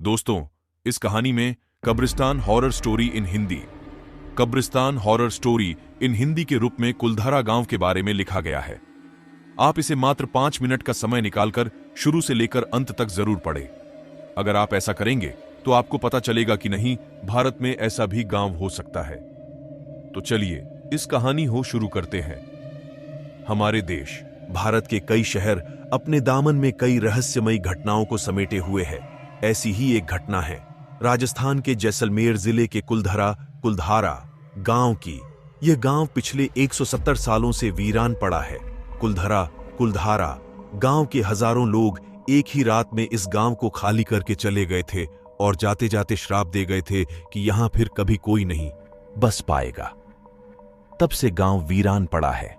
दोस्तों, इस कहानी में कब्रिस्तान हॉरर स्टोरी इन हिंदी कब्रिस्तान हॉरर स्टोरी इन हिंदी के रूप में कुलधारा गांव के बारे में लिखा गया है। आप इसे मात्र 5 मिनट का समय निकालकर शुरू से लेकर अंत तक जरूर पढ़ें। अगर आप ऐसा करेंगे तो आपको पता चलेगा कि नहीं, भारत में ऐसा भी गांव हो सकता है। तो चलिए इस कहानी को शुरू करते हैं। हमारे देश भारत के कई शहर अपने दामन में कई रहस्यमयी घटनाओं को समेटे हुए हैं। ऐसी ही एक घटना है राजस्थान के जैसलमेर जिले के कुलधारा गांव की। यह गांव पिछले 170 सालों से वीरान पड़ा है। कुलधारा गांव के हजारों लोग एक ही रात में इस गांव को खाली करके चले गए थे और जाते जाते श्राप दे गए थे कि यहां फिर कभी कोई नहीं बस पाएगा। तब से गांव वीरान पड़ा है।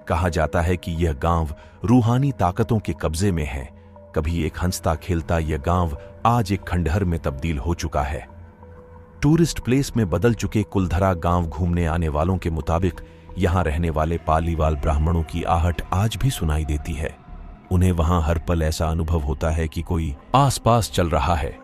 कहा जाता है कि यह गांव रूहानी ताकतों के कब्जे में है। कभी एक हंसता खेलता यह गांव आज एक खंडहर में तब्दील हो चुका है। टूरिस्ट प्लेस में बदल चुके कुलधारा गांव घूमने आने वालों के मुताबिक यहां रहने वाले पालीवाल ब्राह्मणों की आहट आज भी सुनाई देती है। उन्हें वहां हर पल ऐसा अनुभव होता है कि कोई आसपास चल रहा है।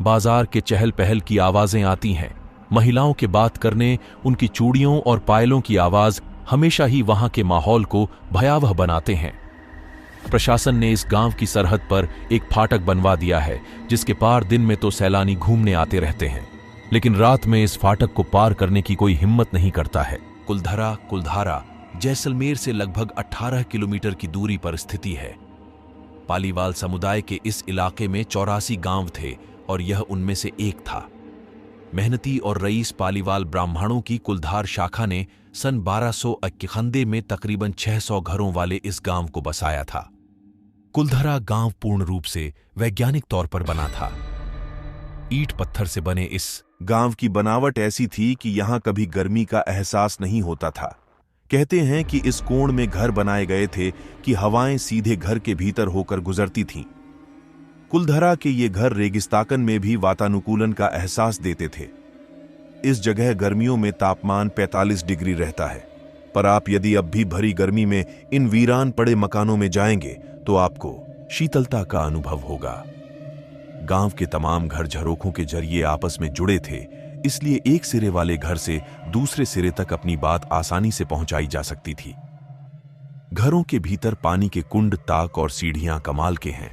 बाजार के चहल पहल की आवाजें आती हैं। महिलाओं के बात करने, उनकी चूड़ियों और पायलों की आवाज हमेशा ही वहां के माहौल को भयावह बनाते हैं। प्रशासन ने इस गांव की सरहद पर एक फाटक बनवा दिया है, जिसके पार दिन में तो सैलानी घूमने आते रहते हैं, लेकिन रात में इस फाटक को पार करने की कोई हिम्मत नहीं करता है। कुलधारा जैसलमेर से लगभग 18 किलोमीटर की दूरी पर स्थिति है। पालीवाल समुदाय के इस इलाके में 84 गांव थे और यह उनमें से एक था। मेहनती और रईस पालीवाल ब्राह्मणों की कुलधार शाखा ने सन 1291 में तकरीबन 600 घरों वाले इस गांव को बसाया था। कुलधारा गांव पूर्ण रूप से वैज्ञानिक तौर पर बना था। ईंट पत्थर से बने इस गांव की बनावट ऐसी थी कि यहां कभी गर्मी का एहसास नहीं होता था। कहते हैं कि इस कोण में घर बनाए गए थे कि हवाएं सीधे घर के भीतर होकर गुजरती थीं। कुलधारा के ये घर रेगिस्तान में भी वातानुकूलन का एहसास देते थे। इस जगह गर्मियों में तापमान 45 डिग्री रहता है, पर आप यदि अब भी भरी गर्मी में इन वीरान पड़े मकानों में जाएंगे तो आपको शीतलता का अनुभव होगा। गांव के तमाम घर झरोखों के जरिए आपस में जुड़े थे, इसलिए एक सिरे वाले घर से दूसरे सिरे तक अपनी बात आसानी से पहुंचाई जा सकती थी। घरों के भीतर पानी के कुंड, ताक और सीढ़ियां कमाल के हैं।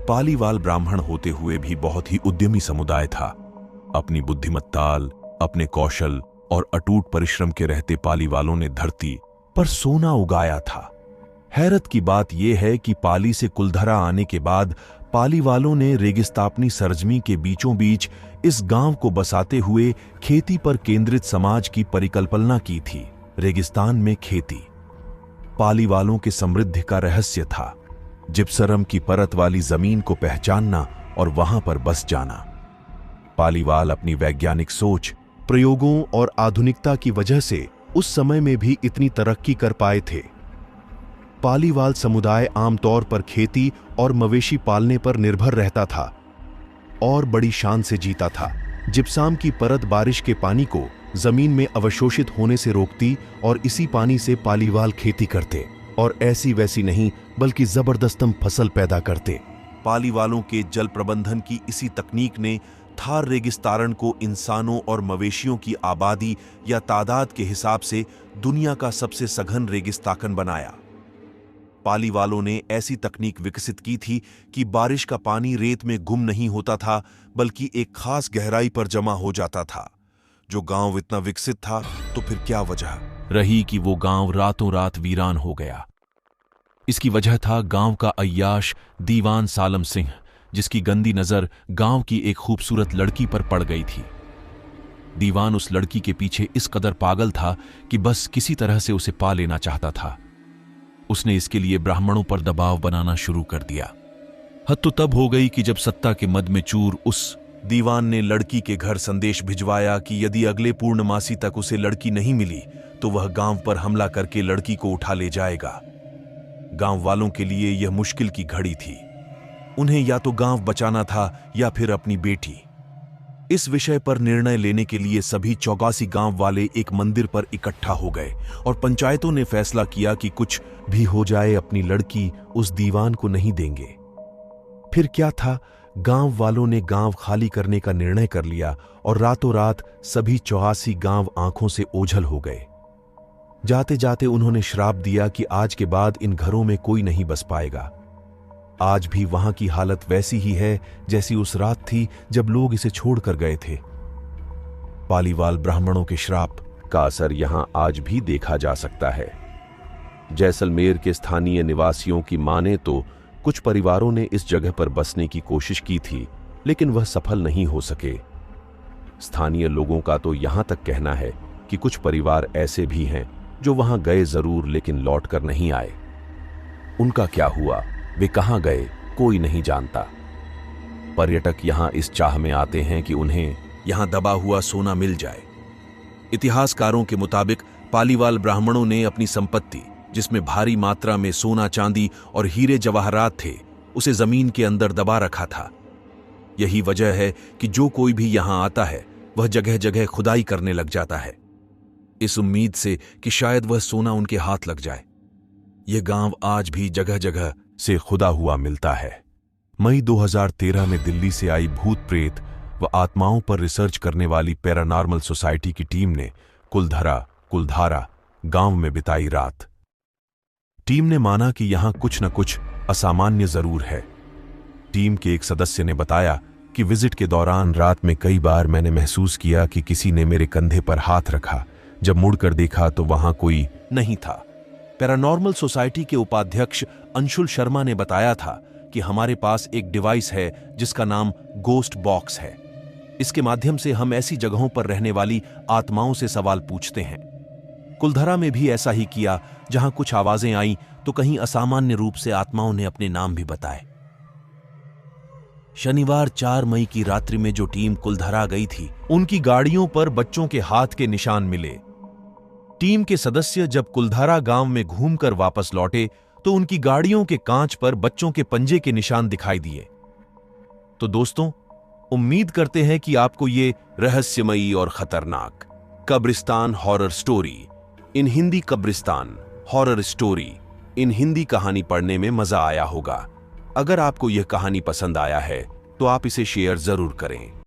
पालीवाल ब्राह्मण होते हुए भी बहुत ही उद्यमी समुदाय था। अपनी बुद्धिमत्ता, अपने कौशल और अटूट परिश्रम के रहते पालीवालों ने धरती पर सोना उगाया था। हैरत की बात यह है कि पाली से कुलधारा आने के बाद पालीवालों ने रेगिस्तानी सरजमी के बीचों बीच इस गांव को बसाते हुए खेती पर केंद्रित समाज की परिकल्पना की थी। रेगिस्तान में खेती पालीवालों के समृद्धि का रहस्य था। जिप्सरम की परत वाली जमीन को पहचानना और वहां पर बस जाना। पालीवाल अपनी वैज्ञानिक सोच, प्रयोगों और आधुनिकता की वजह से उस समय में भी इतनी तरक्की कर पाए थे। पालीवाल समुदाय आमतौर पर खेती और मवेशी पालने पर निर्भर रहता था और बड़ी शान से जीता था। जिप्सम की परत बारिश के पानी को जमीन में अवशोषित होने से रोकती और इसी पानी से पालीवाल खेती करते, और ऐसी वैसी नहीं बल्कि जबरदस्तम फसल पैदा करते। पालीवालों के जल प्रबंधन की इसी तकनीक ने थार रेगिस्तान को इंसानों और मवेशियों की आबादी या तादाद के हिसाब से दुनिया का सबसे सघन रेगिस्तान बनाया। पालीवालों ने ऐसी तकनीक विकसित की थी कि बारिश का पानी रेत में गुम नहीं होता था, बल्कि एक खास गहराई पर जमा हो जाता था। जो गांव इतना विकसित था तो फिर क्या वजह रही कि वो गांव रातों रात वीरान हो गया। इसकी वजह था गांव का अय्याश दीवान सालम सिंह, जिसकी गंदी नजर गांव की एक खूबसूरत लड़की पर पड़ गई थी। दीवान उस लड़की के पीछे इस कदर पागल था कि बस किसी तरह से उसे पा लेना चाहता था। उसने इसके लिए ब्राह्मणों पर दबाव बनाना शुरू कर दिया। हद तो तब हो गई कि जब सत्ता के मद में चूर उस दीवान ने लड़की के घर संदेश भिजवाया कि यदि अगले पूर्णमासी तक उसे लड़की नहीं मिली तो वह गांव पर हमला करके लड़की को उठा ले जाएगा। गांव वालों के लिए यह मुश्किल की घड़ी थी। उन्हें या तो गांव बचाना था या फिर अपनी बेटी। इस विषय पर निर्णय लेने के लिए सभी 84 गांव वाले एक मंदिर पर इकट्ठा हो गए और पंचायतों ने फैसला किया कि कुछ भी हो जाए अपनी लड़की उस दीवान को नहीं देंगे। फिर क्या था, गांव वालों ने गांव खाली करने का निर्णय कर लिया और रातों रात सभी 84 गांव आंखों से ओझल हो गए। जाते जाते उन्होंने श्राप दिया कि आज के बाद इन घरों में कोई नहीं बस पाएगा। आज भी वहां की हालत वैसी ही है जैसी उस रात थी जब लोग इसे छोड़कर गए थे। पालीवाल ब्राह्मणों के श्राप का असर यहां आज भी देखा जा सकता है। जैसलमेर के स्थानीय निवासियों की माने तो कुछ परिवारों ने इस जगह पर बसने की कोशिश की थी, लेकिन वह सफल नहीं हो सके। स्थानीय लोगों का तो यहां तक कहना है कि कुछ परिवार ऐसे भी हैं जो वहां गए जरूर लेकिन लौट कर नहीं आए। उनका क्या हुआ, वे कहां गए, कोई नहीं जानता। पर्यटक यहां इस चाह में आते हैं कि उन्हें यहां दबा हुआ सोना मिल जाए। इतिहासकारों के मुताबिक पालीवाल ब्राह्मणों ने अपनी संपत्ति, जिसमें भारी मात्रा में सोना चांदी और हीरे जवाहरात थे, उसे जमीन के अंदर दबा रखा था। यही वजह है कि जो कोई भी यहां आता है वह जगह जगह खुदाई करने लग जाता है, इस उम्मीद से कि शायद वह सोना उनके हाथ लग जाए। यह गांव आज भी जगह जगह से खुदा हुआ मिलता है। मई 2013 में दिल्ली से आई भूत प्रेत व आत्माओं पर रिसर्च करने वाली पैरानॉर्मल सोसाइटी की टीम ने कुलधारा गांव में बिताई रात। टीम ने माना कि यहां कुछ न कुछ असामान्य जरूर है। टीम के एक सदस्य ने बताया कि विजिट के दौरान रात में कई बार मैंने महसूस किया कि किसी ने मेरे कंधे पर हाथ रखा। जब मुड़कर देखा तो वहां कोई नहीं था। पैरानॉर्मल सोसाइटी के उपाध्यक्ष अंशुल शर्मा ने बताया था कि हमारे पास एक डिवाइस है जिसका नाम गोस्ट बॉक्स है। इसके माध्यम से हम ऐसी जगहों पर रहने वाली आत्माओं से सवाल पूछते हैं। कुलधरा में भी ऐसा ही किया, जहां कुछ आवाजें आईं तो कहीं असामान्य रूप से आत्माओं ने अपने नाम भी बताए। शनिवार 4 मई की रात्रि में जो टीम कुलधरा गई थी, उनकी गाड़ियों पर बच्चों के हाथ के निशान मिले। टीम के सदस्य जब कुलधारा गांव में घूमकर वापस लौटे तो उनकी गाड़ियों के कांच पर बच्चों के पंजे के निशान दिखाई दिए। तो दोस्तों, उम्मीद करते हैं कि आपको ये रहस्यमयी और खतरनाक कब्रिस्तान हॉरर स्टोरी इन हिंदी कब्रिस्तान हॉरर स्टोरी इन हिंदी कहानी पढ़ने में मजा आया होगा। अगर आपको यह कहानी पसंद आया है तो आप इसे शेयर जरूर करें।